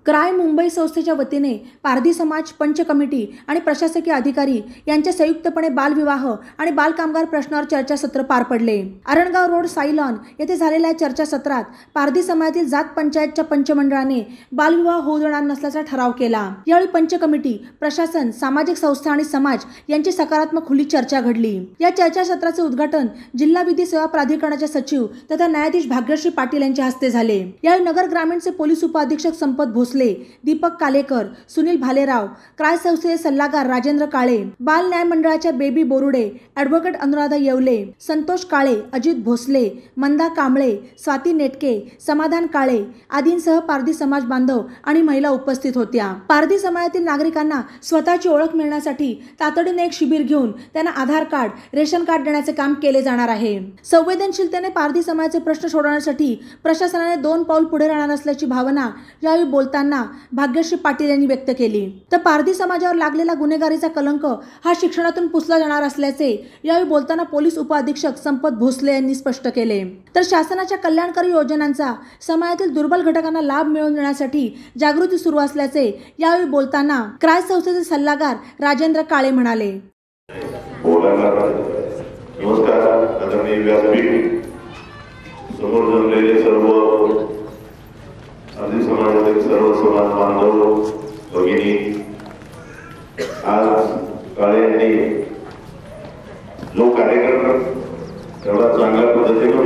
Cry Mumbai संस्थेच्या वतीने पारधी समाज पंच कमिटी आणि प्रशासकीय अधिकारी यांच्या संयुक्तपणे बालविवाह आणि बालकामगार प्रश्नावर चर्चासत्र पार पडले। अरणगाव रोड साईलॉन येथे झालेल्या चर्चासत्रात पारधी समाजातील जात पंचायतच्या पंचमंडळाने बालविवाह होऊ देणार नसल्याचा ठराव केला। यावेळी पंच कमिटी, प्रशासन, सामाजिक संस्था आणि समाज यांची सकारात्मक खुली चर्चा घडली। या चर्चासत्राचे उद्घाटन जिल्हा विधी सेवा प्राधिकरणाचे सचिव तथा न्यायाधीश भाग्यश्री पाटील यांच्या हस्ते झाले। यावेळी नगर ग्रामीणचे पोलीस उपअधीक्षक संपत भोसले, दीपक कालेकर, सुनील भालेराव, क्राय संस्थेचे सल्लागार राजेंद्र काळे, बाल न्याय मंडळाच्या बेबी बोरुडे, ॲडव्होकेट अनुराधा येवले, संतोष काळे, अजित भोसले, मंदा कांबळे, स्वाती नेटके, समाधान काळे आदींसह पारधी समाज बांधव आणि महिला उपस्थित होत्या। पारधी समाजातील नागरिकांना स्वतःची ओळख मिळण्यासाठी तातडीने एक शिबिर घेऊन त्यांना आधार कार्ड, रेशन कार्ड देण्याचे काम केले जाणार आहे। संवेदनशीलतेने पारधी समाजाचे प्रश्न सोडवण्यासाठी प्रशासनाने 2 पाऊल पुढे राहणार असल्याची भावना यावेळी बोलताना भाग्यश्री पाटील यांनी व्यक्त केली। तर पारधी समाजावर लागलेला गुन्हेगारीचा कलंक हा शिक्षणातून पुसला जाणार असल्याचे यावेळी बोलताना पोलीस उपअधीक्षक संपत भोसले यांनी स्पष्ट केले। तर शासनाच्या कल्याणकारी योजनांचा समाजातील दुर्बल घटकांना लाभ मिळवून देण्यासाठी जागृती सुरू असल्याचे यावेळी बोलताना क्राय संस्थेचे सल्लागार राजेंद्र काळे म्हणाले। नमस्कार आदरणीय व्यासपीठ, समोर जमलेले सर्व पारधी समाजातील सर्व समाज बांधव भगिनी, आज काळे यांनी जो कार्यक्रम एवढा चांगल्या पद्धतीने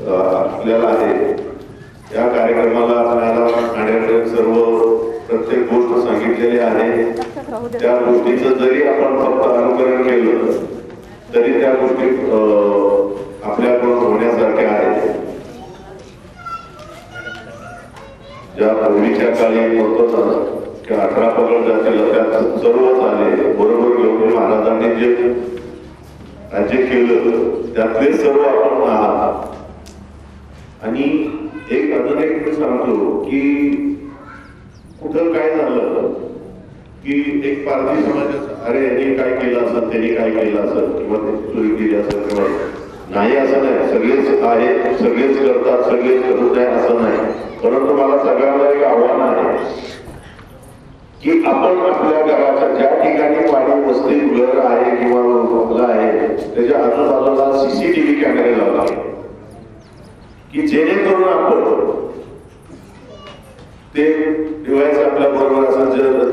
आपल्याला आहे, या कार्यक्रमाला आपल्याला खाण्याचे सर्व प्रत्येक गोष्ट सांगितलेली आहे। त्या गोष्टीचं जरी आपण फक्त अनुकरण केलं तरी त्या गोष्टी आपल्याकडून होण्यासारख्या आहेत। ज्या पूर्वीच्या काळी होत होता की 18 पगड जातील त्यात सर्वच आले बरोबर घेऊन महाराजांनी जे राज्य केलं त्यातले सर्व आपण आहात। आणि एक अजून एक सांगतो की कुठं काय झालं की एक पारधी समाजाचा अरे यांनी काय केलं असेल, त्यांनी काय केलं असेल किंवा त्यांनी चोरी केली असेल किंवा नाही, असं नाही। सगळेच आहेत, सगळेच करतात, सगळेच करत आहे असं नाही। परंतु मला सगळ्यांना एक आव्हान आहे की आपण आपल्या घराच्या ज्या ठिकाणी वाडी वस्ती घर आहे किंवा बंगला आहे त्याच्या आजूबाजूला CCTV कॅमेरे लावले की जेणेकरून आपण ते डिव्हाइस आपल्या बरोबर असं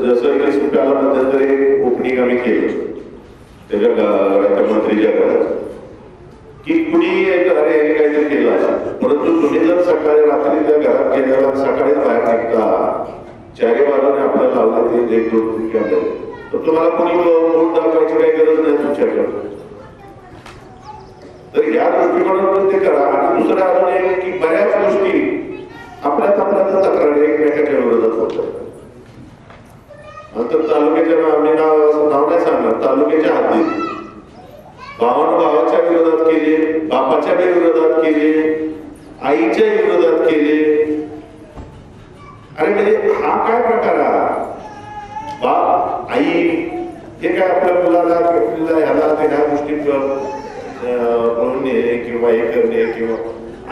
जसं की सुट्याला मध्यंतरी ओपनिंग आम्ही केलं त्याच्या मंत्रीच्या घरात की कुणी अरे काहीतरी केलं असं, परंतु तुम्ही जर सकाळी रात्री त्या घरात गेल्यावर सकाळी बाहेर निघता चारी बाजूने आपल्याला लावलं ते 1-2 कॅमेरे, तर तुम्हाला कुणी बोट दाखवायची काही गरज नाही तुमच्याकडे। तर या दृष्टिकोनातून ते करा। आणि दुसरं अजून एक की बऱ्याच गोष्टी आपल्यात तक्रारी एकमेकाच्या विरोधात होतात। नंतर तालुक्याच्या आम्ही नाव नाही सांगणार, तालुक्याच्या हद्दीत भावानं भावाच्या विरोधात केले, बापाच्या विरोधात केले, आईच्या विरोधात केले। अरे म्हणजे हा काय प्रकार आहे? बाप आई हे काय आपल्या मुलाला ह्याला ह्या गोष्टी बनवणे किंवा हे करणे किंवा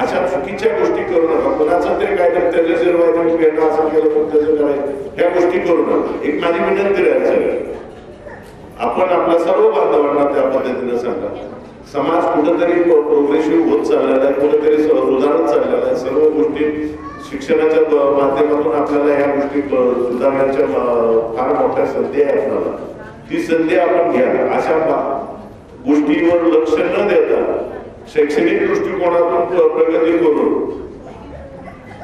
अशा चुकीच्या गोष्टी करू नका। कोणाचं तरी काय तर त्याच्या शिरवायचं फेरणं असं केलं पण त्याचं करायचं, ह्या गोष्टी करू नका। एक माझी विनंती आहे सगळं, आपण आपल्या सर्व बांधवांना त्या पद्धतीने सांगा। समाज कुठेतरी प्रोग्रेसिव्ह होत चाललेला आहे, कुठेतरी सुधारत चाललेला आहे। सर्व गोष्टी शिक्षणाच्या माध्यमातून आपल्याला ह्या गोष्टी सुधारण्याच्या फार मोठ्या संधी आहेत आपल्याला, ती संधी आपण घ्या। अशा गोष्टीवर लक्ष न देता शैक्षणिक दृष्टिकोनातून प्रगती करून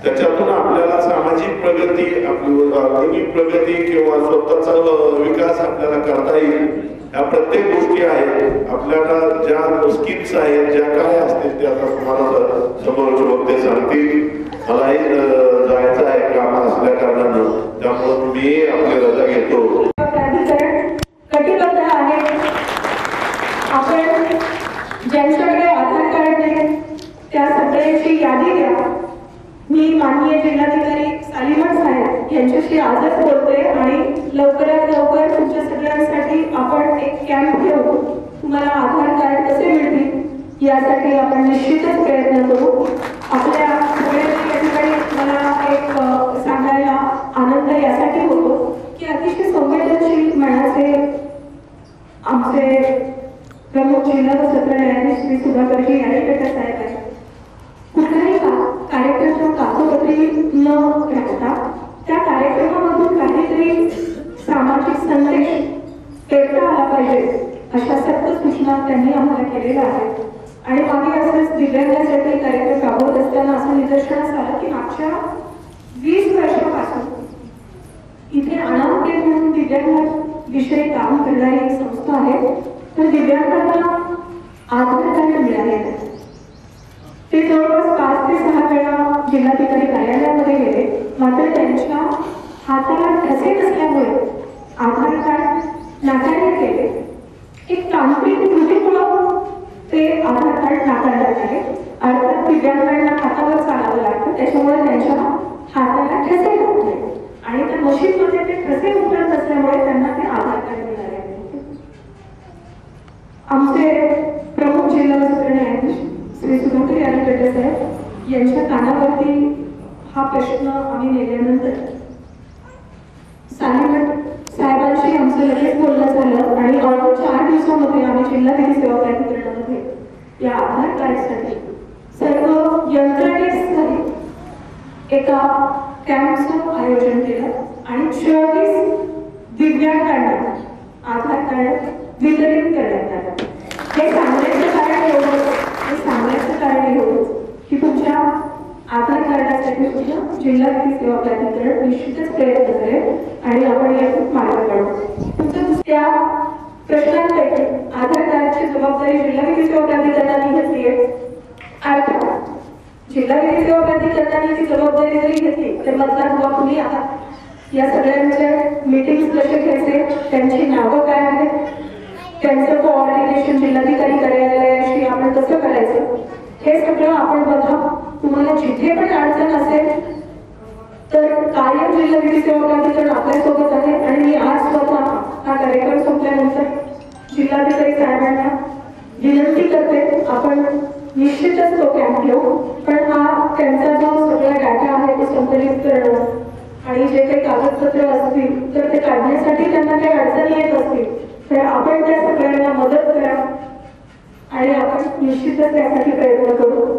त्याच्यातून आपल्याला सामाजिक प्रगती, आपली आर्थिक प्रगती किंवा स्वतःचा विकास आपल्याला करता येईल। या प्रत्येक गोष्टी आहेत आपल्याला, ज्या स्कीम्स आहेत, ज्या काय असतील ते आता तुम्हाला समोरचे वक्ते सांगतील। मलाही जायचं आहे काम असल्या कारणानं, त्यामुळे मी आपली रजा घेतो। कटिबद्ध आहे, आपण ज्यांच्याकडे आधार कार्ड आहे त्या सगळ्यांची यादी द्या। मी माननीय जिल्हाधिकारी सालीमठ साहेब यांच्याशी आजच बोलते आणि लवकरात लवकर तुमच्या सगळ्यांसाठी आपण एक कॅम्प घेऊ। तुम्हाला आधार कार्ड कसे मिळतील यासाठी आपण निश्चितच प्रयत्न करू। आपल्या सगळ्यांच्या ठिकाणी मला एक सांगायला आमचे प्रमुख जिल्हा व सत्र न्यायाधीश श्री सुधाकरजी यादीपेटा साहेब आहेत. कुठलाही कार्यक्रम कागदोपत्री न राहता त्या कार्यक्रमामधून काहीतरी सामाजिक संदेश देता आला पाहिजे अशा सक्त सूचना त्यांनी आम्हाला केलेल्या आहेत. आणि मागे असंच दिव्यांगासाठी कार्यक्रम राबवत असताना असं निदर्शनास आलं की मागच्या 20 वर्षापासून इथे अनामते म्हणून दिव्यांगाविषयी काम करणारी एक संस्था आहे. तर दिव्यांगांना आधार कार्ड मिळाले नाही. ते जवळपास 5 ते 6 वेळा जिल्हाधिकारी कार्यालयामध्ये गेले, मात्र त्यांच्या हाताला ठसे नसल्यामुळे आधार कार्ड नाकारले गेले. एक तांत्रिक त्रुटीमुळे ते आधार कार्ड नाकारण्यात आले. अर्थात दिव्यांगांना हातावर चालावं लागतं, त्याच्यामुळे त्यांच्या हाताला ठसे लागले आणि त्या मशीनमध्ये ते ठसे उतरत असल्यामुळे त्यांना ते आधार कार्ड मिळाले. आमचे प्रमुख जिल्हा सत्र न्यायाधीश श्री सुधाकर यादीपेटा साहेब यांच्या कानावरती हा प्रश्न आम्ही नेल्यानंतर सालीमठ साहेबांशी आमचं लगेच बोलणं झालं आणि अवघ्या 4 दिवसामध्ये आम्ही जिल्हा विधी सेवा प्राधिकरणामध्ये या आधार कार्डसाठी सर्व यंत्रणेसहित एका कॅम्पचं आयोजन केलं आणि 24 दिव्यांगांना आधार कार्ड वितरित करण्यात आलं. हे सांगण्याचं कारण एवढंच की तुमच्या आधार कार्डासाठी सुद्धा जिल्हा विधी सेवा प्राधिकरण निश्चितच प्रयत्न करेल आणि आपण यातून मार्ग काढू. तुमच्या त्या प्रश्नांपैकी आधार कार्डची जबाबदारी जिल्हा विधी सेवा प्राधिकरणाने घेतली आहे. अर्थात जिल्हा विधी सेवा प्राधिकरणाने ती जबाबदारी जरी घेतली तर मतदार हुआ तुम्ही आहात. या सगळ्यांचे मीटिंग्स कसे घ्यायचे, त्यांची नावं काय आहेत, त्यांचं कोऑर्डिनेशन जिल्हाधिकारी कार्यालयाशी आपण कसं करायचं, हे सगळं आपण बघा. तुम्हाला जिथे पण अडचण असेल तर कायम जिल्हा विधी सेवा प्राधिकरण आपल्यासोबत आहे. आणि मी आज स्वतः हा कार्यक्रम संपल्यानंतर जिल्हाधिकारी साहेबांना विनंती करते, आपण निश्चितच तो कॅम्प घेऊ. पण हा त्यांचा जो सगळा डाटा आहे तो संकलित करणं आणि जे काही कागदपत्र असतील तर ते काढण्यासाठी त्यांना काही अडचणी येत असतील तर आपण त्या सगळ्यांना मदत करा आणि आपण निश्चितच त्यासाठी प्रयत्न करू.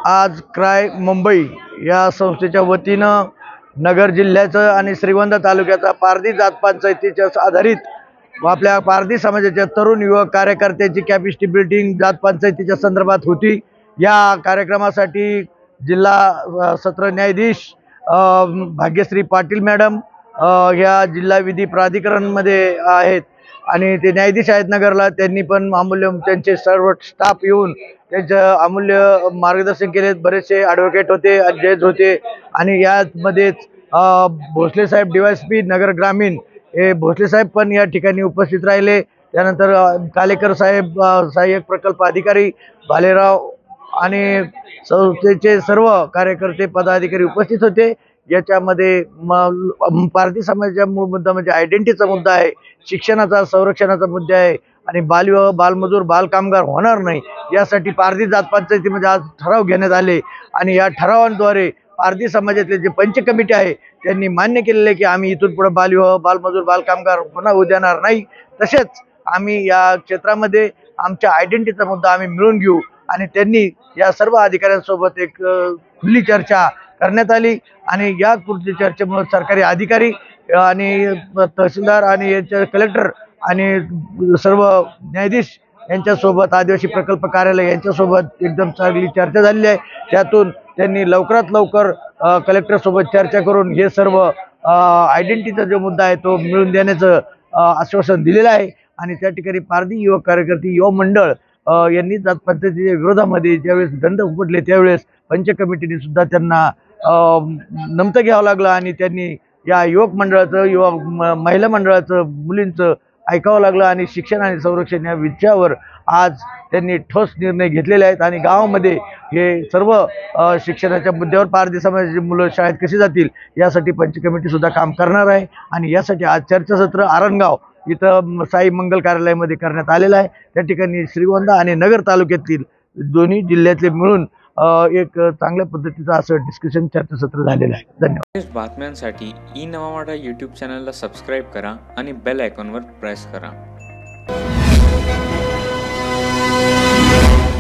आज क्राय मुंबई या संस्थेच्या वतीनं नगर जिल्ह्याचं आणि श्रीगोंदा तालुक्याचा पारधी जात पंचायतीच्या आधारित आपल्या पारधी समाजाच्या तरुण युवक कार्यकर्त्यांची कॅपॅसिटी बिल्डिंग जात पंचायतीच्या संदर्भात होती. या कार्यक्रमासाठी जिल्हा सत्र न्यायाधीश भाग्यश्री पाटील मॅडम ह्या जिल्हा विधी प्राधिकरणमध्ये आहेत आणि ते न्यायाधीश आहेत नगरला. त्यांनी पण अमूल्य त्यांचे सर्व स्टाफ येऊन त्यांचं अमूल्य मार्गदर्शन केले. बरेचसे ॲडव्होकेट होते, जज होते आणि यामध्येच भोसले साहेब DYSP नगर ग्रामीण हे भोसले साहेब पण या ठिकाणी उपस्थित राहिले. त्यानंतर कालेकर साहेब सहाय्यक प्रकल्प अधिकारी भालेराव आणि संस्थेचे सर्व कार्यकर्ते पदाधिकारी उपस्थित होते. याच्यामध्ये पारधी समाजाचा मूळ मुद्दा म्हणजे आयडेंटिटीचा मुद्दा आहे, शिक्षणाचा संरक्षणाचा मुद्दा आहे आणि बालविवाह बालमजूर बालकामगार होणार नाही यासाठी पारधी जात पंचायतीमध्ये आज ठराव घेण्यात आले आणि या ठरावांद्वारे पारधी समाजातले जे पंच कमिटी आहे त्यांनी मान्य केलेले की आम्ही इथून पुढे बालविवाह बालमजूर बालकामगार पुन्हा होऊ देणार नाही. तसेच आम्ही या क्षेत्रामध्ये आमच्या आयडेंटिटीचा मुद्दा आम्ही मिळून घेऊ आणि त्यांनी या सर्व अधिकाऱ्यांसोबत एक खुली चर्चा करण्यात आली आणि या खुली चर्चेमुळे सरकारी अधिकारी आणि तहसीलदार आणि यांचे कलेक्टर आणि सर्व न्यायाधीश यांच्यासोबत आदिवासी प्रकल्प कार्यालय यांच्यासोबत एकदम चांगली चर्चा झालेली आहे. त्यातून त्यांनी लवकरात लवकर कलेक्टरसोबत चर्चा करून हे सर्व आयडेंटिटीचा जो मुद्दा आहे तो मिळवून देण्याचं आश्वासन दिलेलं आहे. आणि त्या ठिकाणी पारधी युवक कार्यकर्ते युवा मंडळ यांनी जात पद्धतीच्या विरोधामध्ये ज्यावेळेस दंड उपटले त्यावेळेस पंच कमिटीने सुद्धा त्यांना नमतं घ्यावं लागलं आणि त्यांनी या युवक मंडळाचं युवा महिला मंडळाचं मुलींचं ऐकावं लागलं आणि शिक्षण आणि संरक्षण या विषयावर आज त्यांनी ठोस निर्णय घेतलेले आहेत. आणि गावामध्ये हे सर्व शिक्षणाच्या मुद्द्यावर पारधी समाजाची मुलं शाळेत कशी जातील यासाठी पंच कमिटी सुद्धा काम करणार आहे. आणि यासाठी आज चर्चासत्र आरणगाव इथं साई मंगल कार्यालयामध्ये करण्यात आलेलं आहे. त्या ठिकाणी श्रीगोंदा आणि नगर तालुक्यातील दोन्ही जिल्ह्यातले मिळून एक चांगल्या पद्धतीचं असं डिस्कशन चर्चासत्र झालेलं आहे. धन्यवाद. बातम्यांसाठी ई नवा मराठा यूट्यूब चॅनलला सबस्क्राईब करा आणि बेल आयकॉनवर प्रेस करा.